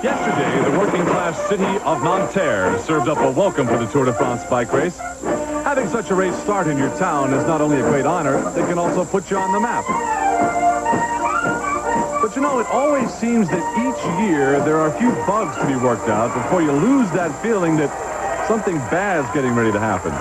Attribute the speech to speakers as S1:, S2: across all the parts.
S1: Yesterday, the working-class city of Nanterre served up a welcome for the Tour de France bike race. Having such a race start in your town is not only a great honor, it can also put you on the map. But you know, it always seems that each year there are a few bugs to be worked out before you lose that feeling that something bad's getting ready to happen.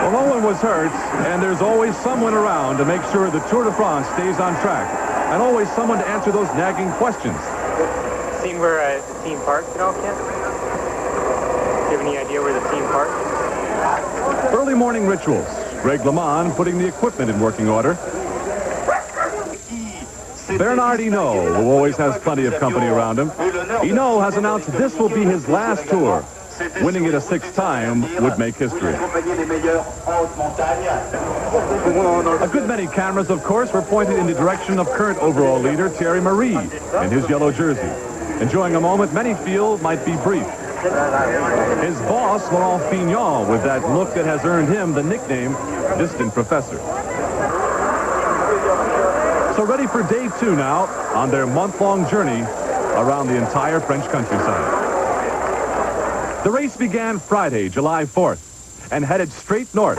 S1: Well, no one was hurt, and there's always someone around to make sure the Tour de France stays on track, and always someone to answer those nagging questions.
S2: Seen where the team parked at all, Kent? Do you have any idea where the team parked?
S1: Early morning rituals. Greg LeMond putting the equipment in working order. Bernard Hinault, who always has plenty of company around him. Hinault has announced this will be his last tour. Winning it a sixth time would make history. A good many cameras, of course, were pointed in the direction of current overall leader Thierry Marie in his yellow jersey, enjoying a moment many feel might be brief. His boss, Laurent Fignon, with that look that has earned him the nickname Distant Professor. So ready for day 2 now on their month-long journey around the entire French countryside. The race began Friday, July 4th, and headed straight north.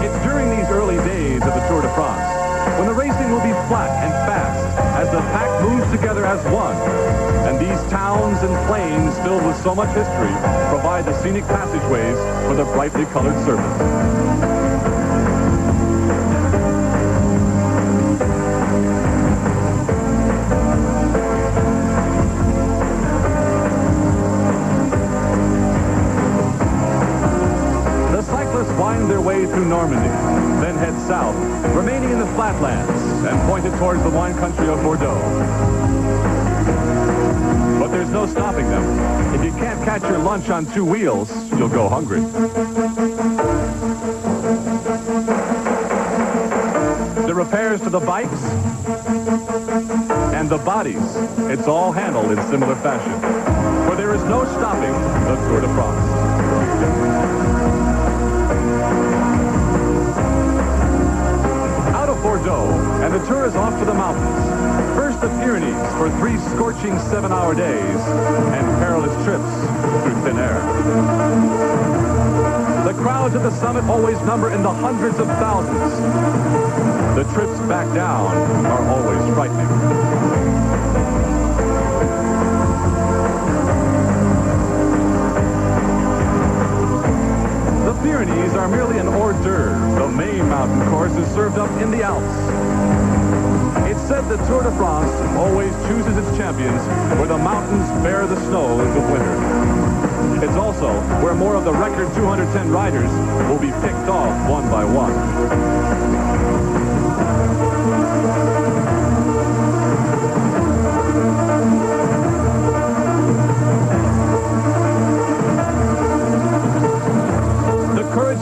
S1: It's during these early days of the Tour de France when the racing will be flat and fast as the pack moves together as one. And these towns and plains filled with so much history provide the scenic passageways for the brightly colored surface. Wind their way through Normandy, then head south, remaining in the flatlands and pointed towards the wine country of Bordeaux. But there's no stopping them. If you can't catch your lunch on 2 wheels, you'll go hungry. The repairs to the bikes and the bodies, it's all handled in similar fashion. For there is no stopping the Tour de France. Bordeaux, and the tour is off to the mountains. First the Pyrenees for 3 scorching 7-hour days and perilous trips through thin air. The crowds at the summit always number in the hundreds of thousands. The trips back down are always frightening. The Pyrenees are merely an hors d'oeuvre. The main mountain course is served up in the Alps. It's said the Tour de France always chooses its champions where the mountains bear the snows of winter. It's also where more of the record 210 riders will be picked off one by one.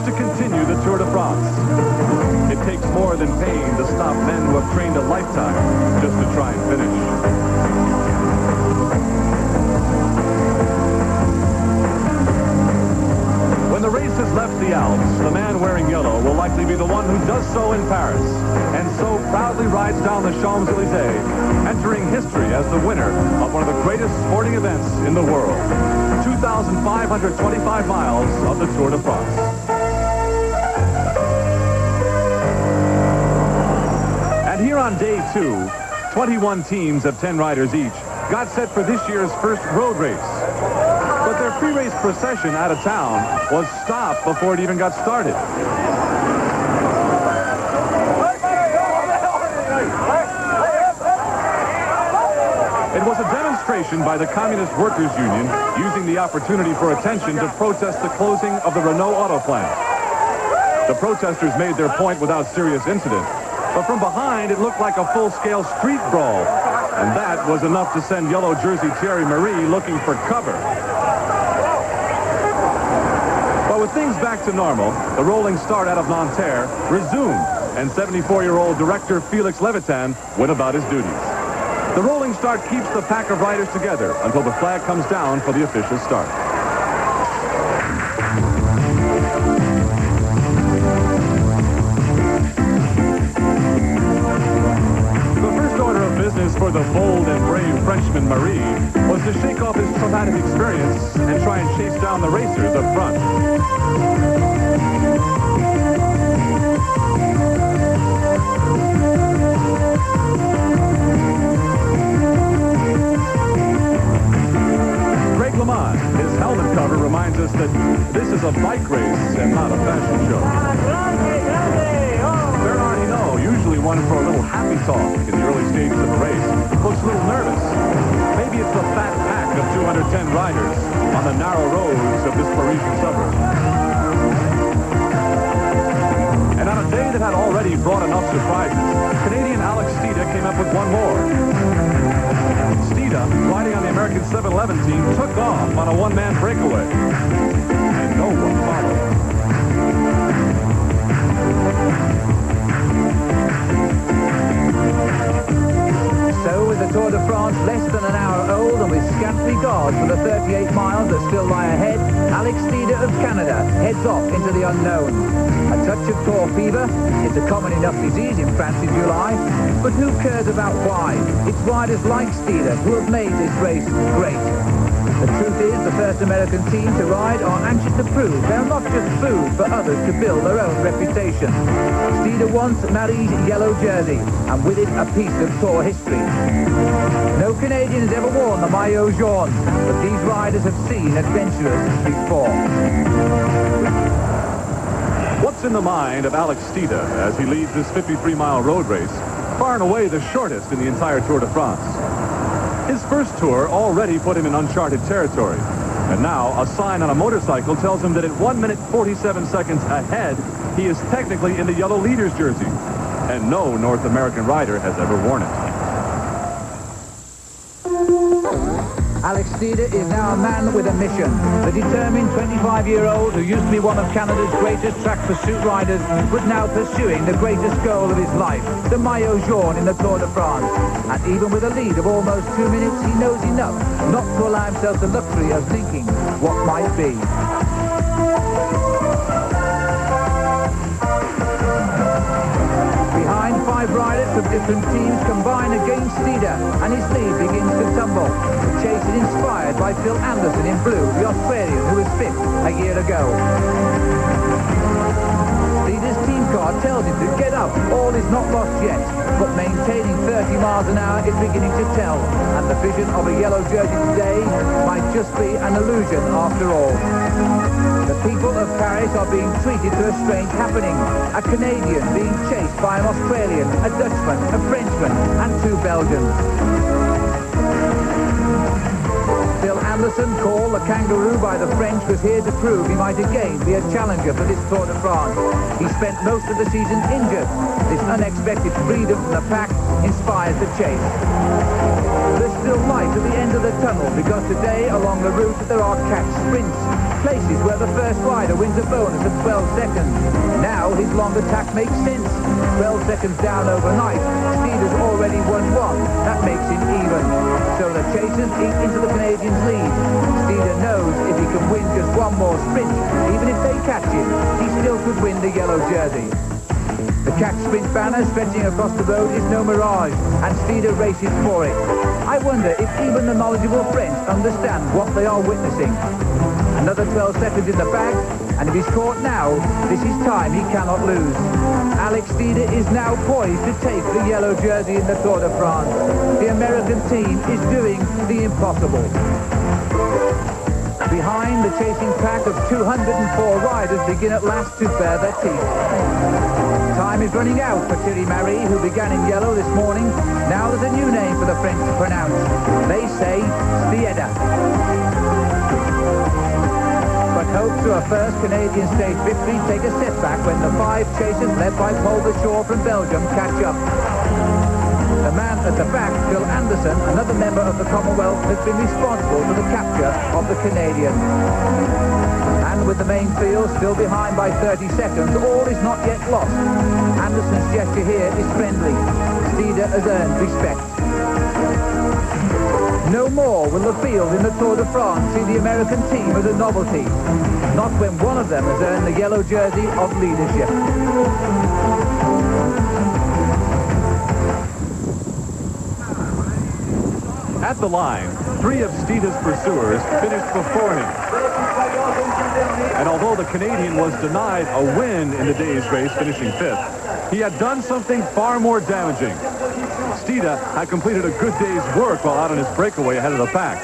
S1: To continue the Tour de France. It takes more than pain to stop men who have trained a lifetime just to try and finish. When the race has left the Alps, the man wearing yellow will likely be the one who does so in Paris, and so proudly rides down the Champs-Élysées, entering history as the winner of one of the greatest sporting events in the world. 2,525 miles of the Tour de France. And here on day 2, 21 teams of 10 riders each got set for this year's first road race. But their pre-race procession out of town was stopped before it even got started. It was a demonstration by the Communist Workers' Union using the opportunity for attention to protest the closing of the Renault auto plant. The protesters made their point without serious incident. But from behind, it looked like a full-scale street brawl. And that was enough to send yellow jersey Thierry Marie looking for cover. But with things back to normal, the rolling start out of Nanterre resumed, and 74-year-old director Felix Levitan went about his duties. The rolling start keeps the pack of riders together until the flag comes down for the official start. and not a fashion show. Usually one for a little happy talk in the early stages of the race, looks a little nervous. Maybe it's the fat pack of 210 riders on the narrow roads of this Parisian suburb. And on a day that had already brought enough surprises, Canadian Alex Stieda came up with one more. Stieda, riding on the American 711 team, took off on a one-man breakaway. And no one followed.
S3: So, with the Tour de France less than an hour old and with scant regard for the 38 miles that still lie ahead, Alex Stieda of Canada heads off into the unknown. A touch of Tour fever, it's a common enough disease in France in July, but who cares about why? It's riders like Stieda who have made this race great. The truth is, the first American team to ride are anxious to prove they're not just food for others to build their own reputation. Stieda wants Marie's yellow jersey, and with it a piece of Tour history. No Canadian has ever worn the maillot jaune, but these riders have seen adventurers before.
S1: What's in the mind of Alex Stieda as he leads this 53-mile road race, far and away the shortest in the entire Tour de France? His first tour already put him in uncharted territory. And now, a sign on a motorcycle tells him that at 1 minute 47 seconds ahead, he is technically in the yellow leader's jersey. And no North American rider has ever worn it.
S3: Alex Stieda is now a man with a mission. The determined 25-year-old who used to be one of Canada's greatest track pursuit riders was now pursuing the greatest goal of his life, the maillot jaune in the Tour de France. And even with a lead of almost 2 minutes, he knows enough not to allow himself the luxury of thinking what might be. Behind, 5 riders from different teams combine against Stieda, and his lead begins to tumble. The chase is inspired by Phil Anderson in blue, the Australian who was 5th a year ago. Stieda's team car tells him to get up, all is not lost yet, but maintaining 30 miles an hour is beginning to tell, and the vision of a yellow jersey today might just be an illusion after all. The people of Paris are being treated to a strange happening. A Canadian being chased by an Australian, a Dutchman, a Frenchman, and 2 Belgians. Phil Anderson, called the Kangaroo by the French, was here to prove he might again be a challenger for this Tour de France. He spent most of the season injured. This unexpected freedom from the pack inspires the chase. There's still light at the end of the tunnel because today along the route there are catch sprints, places where the first rider wins a bonus of 12 seconds. Now his long attack makes sense. 12 seconds down overnight, Stieda's already won 1. That makes him even. So the chasers eat into the Canadian's lead. Stieda knows if he can win just 1 more sprint, even if they catch him, he still could win the yellow jersey. The catch sprint banner stretching across the road is no mirage, and Stieda races for it. I wonder if even the knowledgeable French understand what they are witnessing. Another 12 seconds in the bag, and if he's caught now, this is time he cannot lose. Alex Stieda is now poised to take the yellow jersey in the Tour de France. The American team is doing the impossible. Behind, the chasing pack of 204 riders begin at last to bare their teeth. Time is running out for Thierry Marie, who began in yellow this morning. Now there's a new name for the French to pronounce. They say Stieda. But hopes of a first Canadian stage victory take a setback when the 5 chasers led by Paul Deshaw from Belgium catch up. The man at the back, Phil Anderson, another member of the Commonwealth, has been responsible for the capture of the Canadian. And with the main field still behind by 30 seconds, all is not yet lost. Anderson's gesture here is friendly. Stieda has earned respect. No more will the field in the Tour de France see the American team as a novelty. Not when one of them has earned the yellow jersey of leadership.
S1: At the line, 3 of Stieda's pursuers finished before him. And although the Canadian was denied a win in the day's race, finishing 5th, he had done something far more damaging. Stieda had completed a good day's work while out on his breakaway ahead of the pack.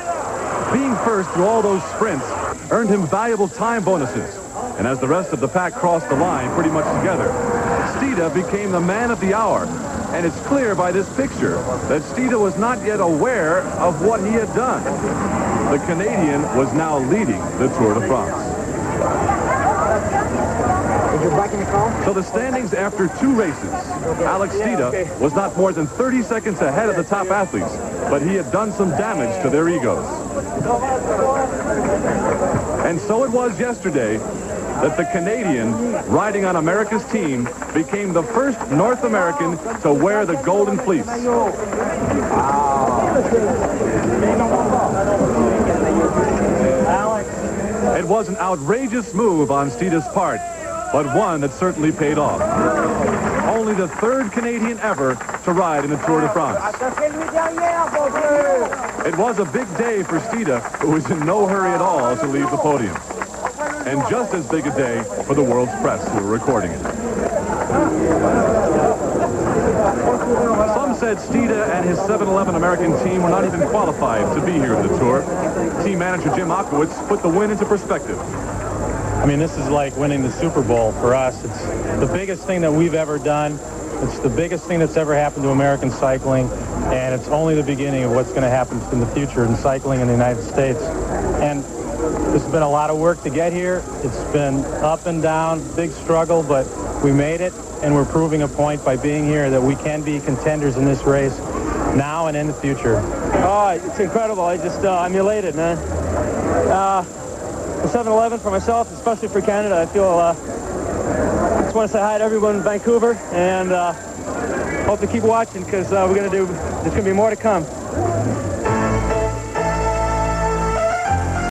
S1: Being first through all those sprints earned him valuable time bonuses. And as the rest of the pack crossed the line pretty much together, Stieda became the man of the hour. And it's clear by this picture that Stieda was not yet aware of what he had done. The Canadian was now leading the Tour de France. So the standings after 2 races. Alex Stieda was not more than 30 seconds ahead of the top athletes, but he had done some damage to their egos. And so it was yesterday that the Canadian, riding on America's team, became the first North American to wear the Golden Fleece. It was an outrageous move on Stieda's part, but one that certainly paid off. Only the 3rd Canadian ever to ride in the Tour de France. It was a big day for Stieda, who was in no hurry at all to leave the podium. And just as big a day for the world's press who were recording it. Some said Stieda and his 7-Eleven American team were not even qualified to be here in the Tour. Team manager Jim Akowitz put the win into perspective.
S4: I mean, this is like winning the Super Bowl for us. It's the biggest thing that we've ever done. It's the biggest thing that's ever happened to American cycling, and it's only the beginning of what's going to happen in the future in cycling in the United States. And this has been a lot of work to get here. It's been up and down, big struggle, but we made it, and we're proving a point by being here that we can be contenders in this race now and in the future.
S5: Oh, it's incredible. I'm elated, man. The 7-Eleven for myself, especially for Canada, I feel, just want to say hi to everyone in Vancouver, and hope to keep watching, because there's going to be more to come.